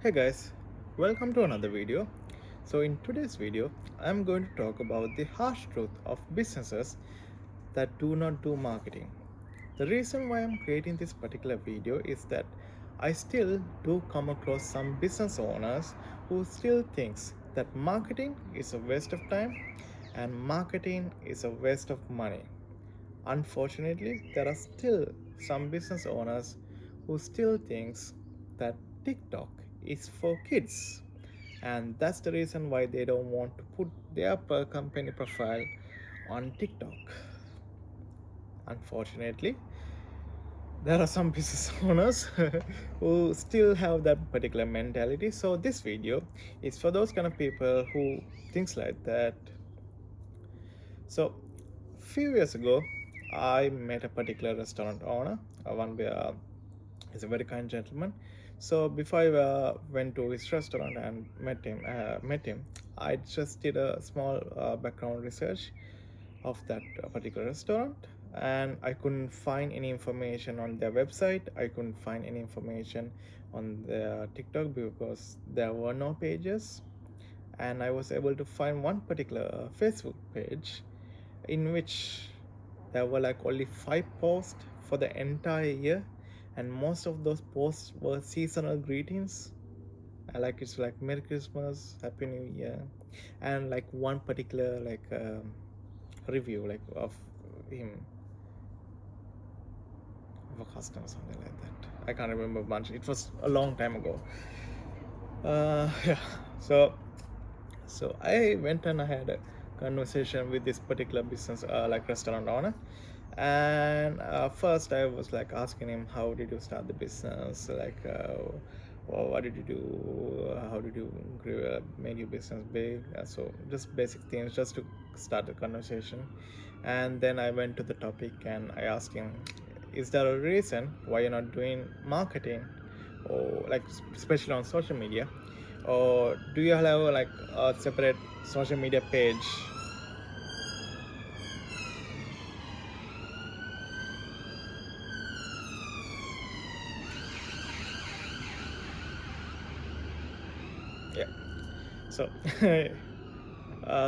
Hey guys, welcome to another video. So in today's video, I'm going to talk about the harsh truth of businesses that do not do marketing. The reason why I'm creating this particular video is that I still do come across some business owners who still thinks that marketing is a waste of time and marketing is a waste of money. Unfortunately, there are still some business owners who still thinks that TikTok is for kids. And that's the reason why they don't want to put their company profile on TikTok. Unfortunately, there are some business owners who still have that particular mentality. So this video is for those kind of people who thinks like that. So, few years ago, I met a particular restaurant owner. One where he's a very kind gentleman. So before I went to his restaurant and met him, I just did a small background research of that particular restaurant, and I couldn't find any information on their website. I couldn't find any information on their TikTok because there were no pages, and I was able to find one particular Facebook page in which there were like only 5 posts for the entire year, and most of those posts were seasonal greetings. Like it's like Merry Christmas, Happy New Year, and like one particular review like of him of a customer, something like that. I can't remember much. It was a long time ago. Yeah. So I went and I had a conversation with this particular business, like restaurant owner. And first, I was like asking him, "How did you start the business? What did you do? How did you make your business big?" So just basic things, just to start the conversation. And then I went to the topic and I asked him, "Is there a reason why you're not doing marketing, or like especially on social media?" Or do you have like a separate social media page? Yeah. So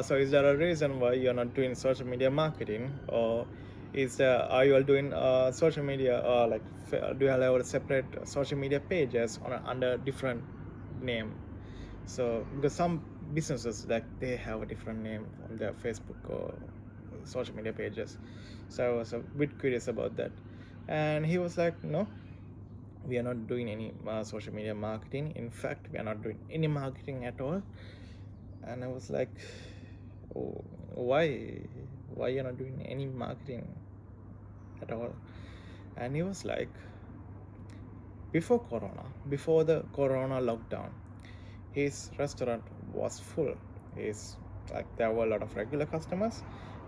so is there a reason why you're not doing social media marketing, or is there are you all doing social media, like do you have a separate social media pages on under different name? So because some businesses like they have a different name on their Facebook or social media pages. So I was a bit curious about that, and he was like, "No, we are not doing any social media marketing. In fact, we are not doing any marketing at all." And I was like, "Oh, why you're not doing any marketing at all?" And he was like, before the corona lockdown, his restaurant was full. His like there were a lot of regular customers,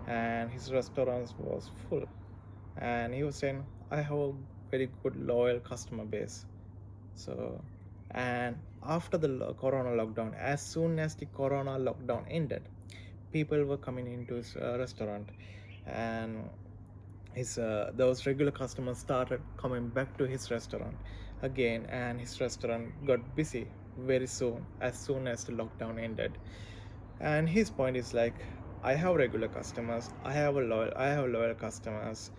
and his restaurant was full. And he was saying, "I have a very good loyal customer base." So, and after the corona lockdown, as soon as the corona lockdown ended, people were coming into his restaurant, and his those regular customers started coming back to his restaurant again, and his restaurant got busy very soon as the lockdown ended. And his point is like, I have regular customers, I have loyal customers,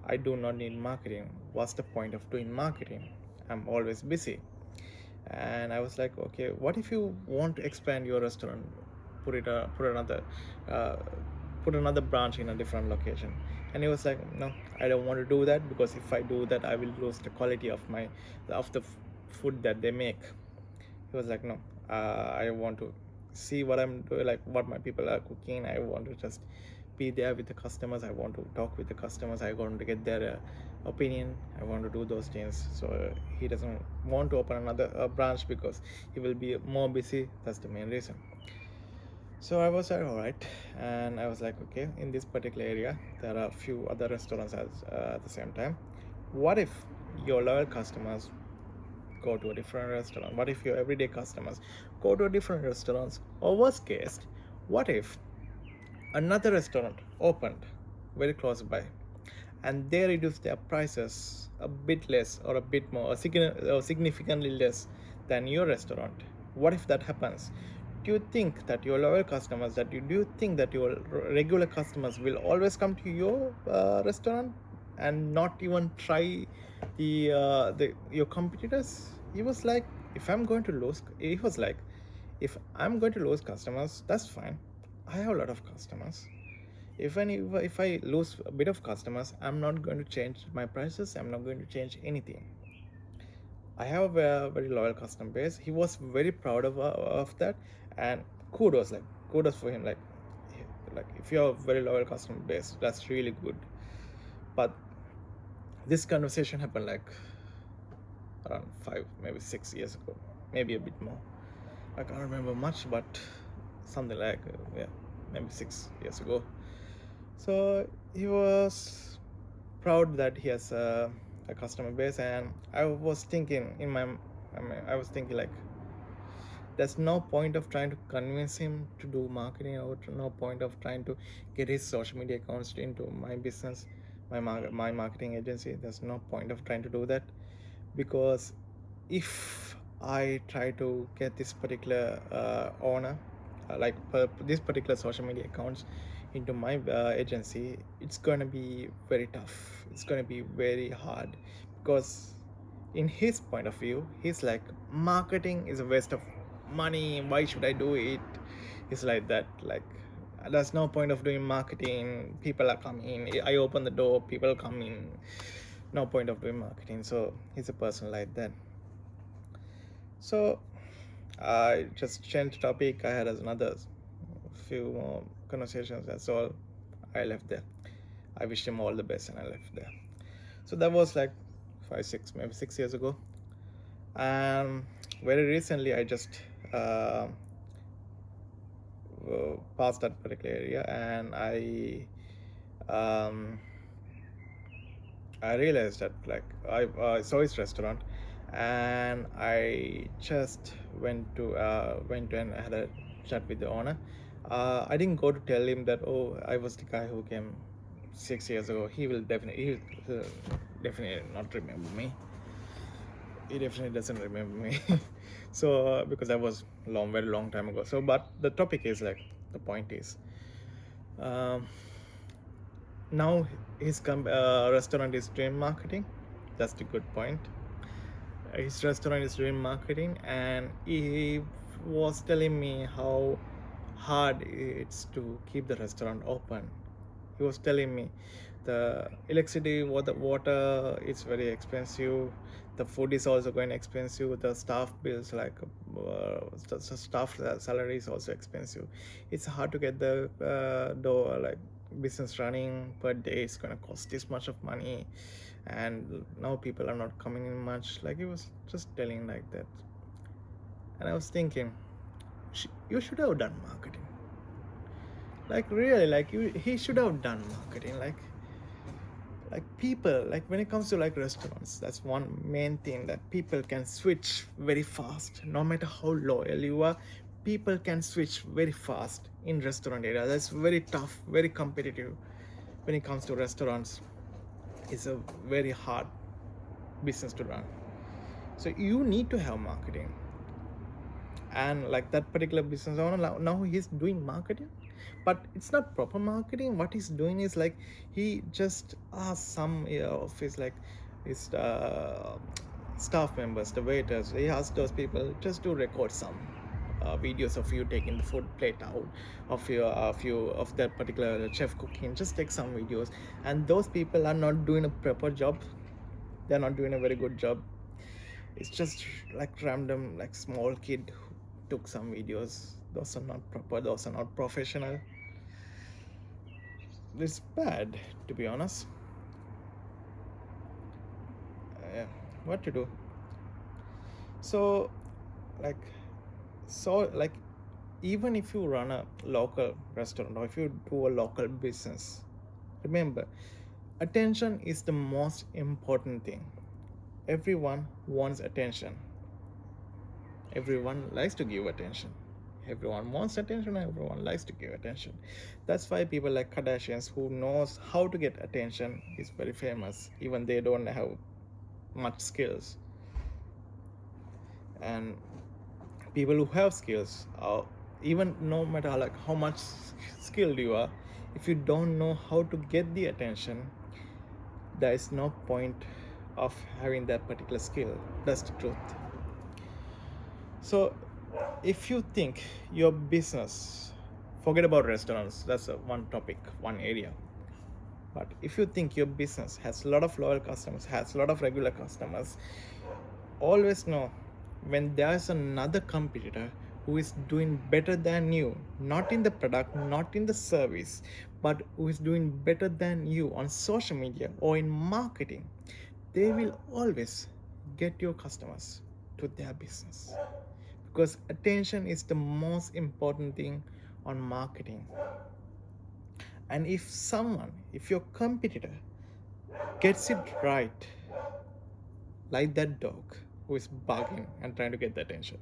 I do not need marketing. What's the point of doing marketing? I'm always busy. And I was like, okay, what if you want to expand your restaurant, put it put another uh, put another branch in a different location? And he was like, no, I don't want to do that, because if I do that, I will lose the quality of the food that they make. He was like, no, I want to see what I'm doing, like what my people are cooking. I want to just be there with the customers. I want to talk with the customers. I want to get their opinion. I want to do those things. So he doesn't want to open another branch because he will be more busy. That's the main reason. So I was like, all right, and I was like, okay, in this particular area, there are a few other restaurants at the same time. What if your loyal customers go to a different restaurant? What if your everyday customers go to a different restaurants? Or worst case, what if another restaurant opened very close by, and they reduce their prices a bit less or a bit more, or significantly less than your restaurant? What if that happens? Do you think that your loyal customers, do you think that your regular customers will always come to your restaurant and not even try the your competitors? He was like, if I'm going to lose, he was like, if I'm going to lose customers, that's fine. I have a lot of customers. If I lose a bit of customers, I'm not going to change my prices. I'm not going to change anything. I have a very loyal customer base. He was very proud of that, and kudos, like kudos for him. Like if you have a very loyal customer base, that's really good. But this conversation happened like around 5, maybe 6 years ago, maybe a bit more. I can't remember much, but something like yeah, maybe 6 years ago. So he was proud that he has a customer base, and I was thinking I was thinking like, there's no point of trying to convince him to do marketing, or no point of trying to get his social media accounts into my business, my marketing agency. There's no point of trying to do that, because if I try to get this particular owner, this particular social media accounts into my agency, it's going to be very tough. It's going to be very hard, because in his point of view, he's like, marketing is a waste of money. Why should I do it? It's like that. Like, there's no point of doing marketing. People are coming. I open the door. People come in. No point of doing marketing. So he's a person like that. So I just changed topic. I had another few more conversations. That's all. I left there. I wished him all the best, and I left there. So that was like 5, 6, maybe 6 years ago. And very recently, I just passed that particular area, and um, I realized that like I saw his restaurant, and I just went and had a chat with the owner. I didn't go to tell him that, oh, I was the guy who came 6 years ago. He'll definitely not remember me. He definitely doesn't remember me. So because that was very long time ago. So but the topic is like, the point is, um, now his restaurant is doing marketing. That's the good point. His restaurant is doing marketing, and he was telling me how hard it's to keep the restaurant open. He was telling me the electricity, water is very expensive. The food is also going expensive. The staff bills, like the staff salary is also expensive. It's hard to get the business running per day. It's gonna cost this much of money, and now people are not coming in much. Like, he was just telling like that, and I was thinking, you should have done marketing. Like, really, like, he should have done marketing. Like people, like, when it comes to like restaurants, that's one main thing, that people can switch very fast. No matter how loyal you are, people can switch very fast in restaurant area. That's very tough, very competitive. When it comes to restaurants, it's a very hard business to run. So you need to have marketing. And like, that particular business owner, now he's doing marketing, but it's not proper marketing. What he's doing is like, he just asked some of his, like, his staff members, the waiters, he asked those people just to record some videos of you taking the food plate out of of that particular chef cooking. Just take some videos, and those people are not doing a proper job. They're not doing a very good job. It's just like random, like, small kid who took some videos. Those are not proper. Those are not professional. It's bad, to be honest. Yeah, what to do? So, like, like, even if you run a local restaurant, or if you do a local business, remember, attention is the most important thing. Everyone wants attention. Everyone likes to give attention. Everyone wants attention. Everyone likes to give attention. That's why people like Kardashians, who knows how to get attention, is very famous, even they don't have much skills. And people who have skills, even no matter like how much skilled you are, if you don't know how to get the attention, there is no point of having that particular skill. That's the truth. So if you think your business, forget about restaurants, that's one topic, one area, but if you think your business has a lot of loyal customers, has a lot of regular customers, always know when there's another competitor who is doing better than you, not in the product, not in the service, but who is doing better than you on social media or in marketing, they will always get your customers to their business, because attention is the most important thing on marketing. And if your competitor gets it right, like that dog who is barking and trying to get the attention,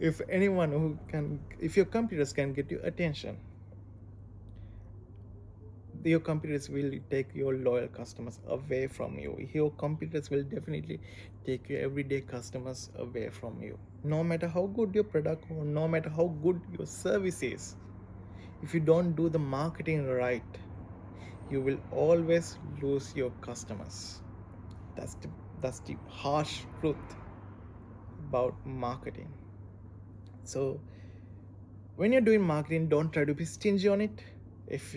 if your competitors can get your attention, your competitors will take your loyal customers away from you. Your competitors will definitely take your everyday customers away from you, no matter how good your product or no matter how good your service is. If you don't do the marketing right, you will always lose your customers. That's the harsh truth about marketing. So when you're doing marketing, don't try to be stingy on it. If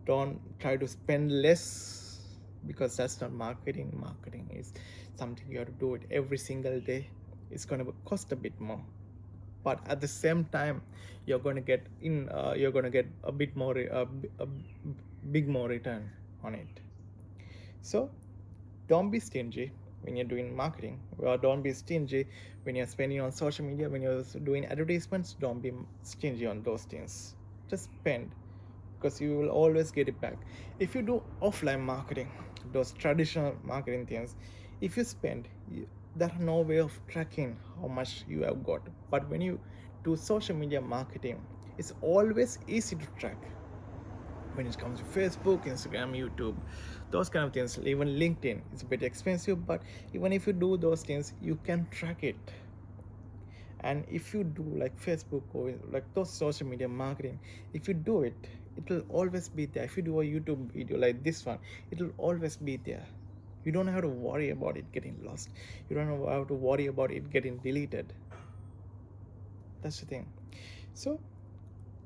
don't try to spend less, because that's not marketing. Marketing is something you have to do it every single day. It's going to cost a bit more, but at the same time you're going to get a bit more a big more return on it. So don't be stingy when you're doing marketing, or don't be stingy when you're spending on social media, when you're doing advertisements. Don't be stingy on those things. Just spend, because you will always get it back. If you do offline marketing, those traditional marketing things, if you spend, there are no way of tracking how much you have got. But when you do social media marketing, it's always easy to track. When it comes to Facebook, Instagram, YouTube, those kind of things, even LinkedIn, it's a bit expensive, but even if you do those things, you can track it. And if you do like Facebook or like those social media marketing, if you do it, it will always be there. If you do a YouTube video like this one, it will always be there. You don't have to worry about it getting lost. You don't have to worry about it getting deleted. That's the thing. So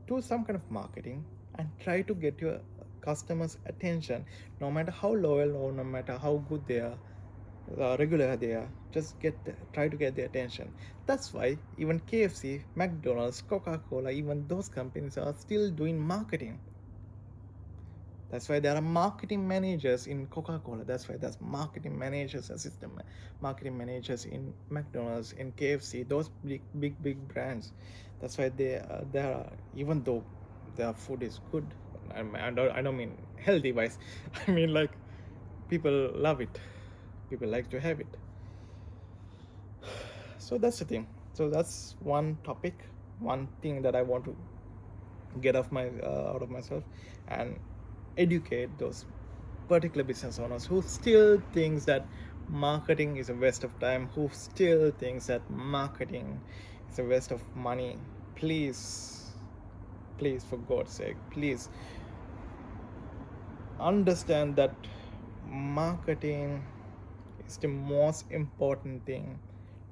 do some kind of marketing and try to get your customers attention, no matter how loyal or no matter how good they are, regular they are. Just try to get their attention. That's why even KFC, McDonald's, Coca-Cola, even those companies are still doing marketing. That's why there are marketing managers in Coca-Cola. That's why there's marketing managers, assistant marketing managers in McDonald's, in KFC, those big brands. That's why they are, even though their food is good. I don't mean healthy wise. I mean like people love it. People like to have it. So that's the thing. So that's one topic, one thing that I want to get out of myself, and educate those particular business owners who still thinks that marketing is a waste of time, who still thinks that marketing is a waste of money. Please, for God's sake, please understand that marketing is the most important thing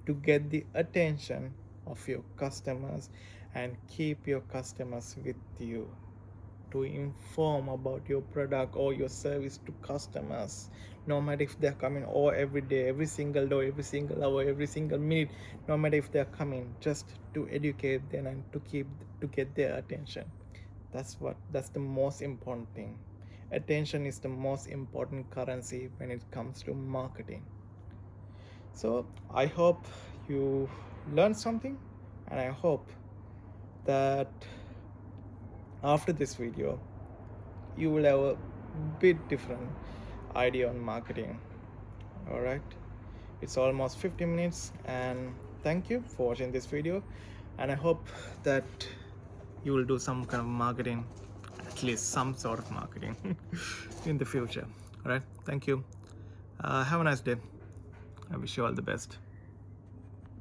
to get the attention of your customers and keep your customers with you, to inform about your product or your service to customers, no matter if they're coming or every day, every single day, every single hour, every single minute, no matter if they're coming, just to educate them and to get their attention. That's the most important thing. Attention is the most important currency when it comes to marketing. So I hope you learned something, and I hope that after this video you will have a bit different idea on marketing. All right, it's almost 50 minutes, and thank you for watching this video, and I hope that you will do some kind of marketing, at least some sort of marketing in the future. All right, thank you. Have a nice day. I wish you all the best.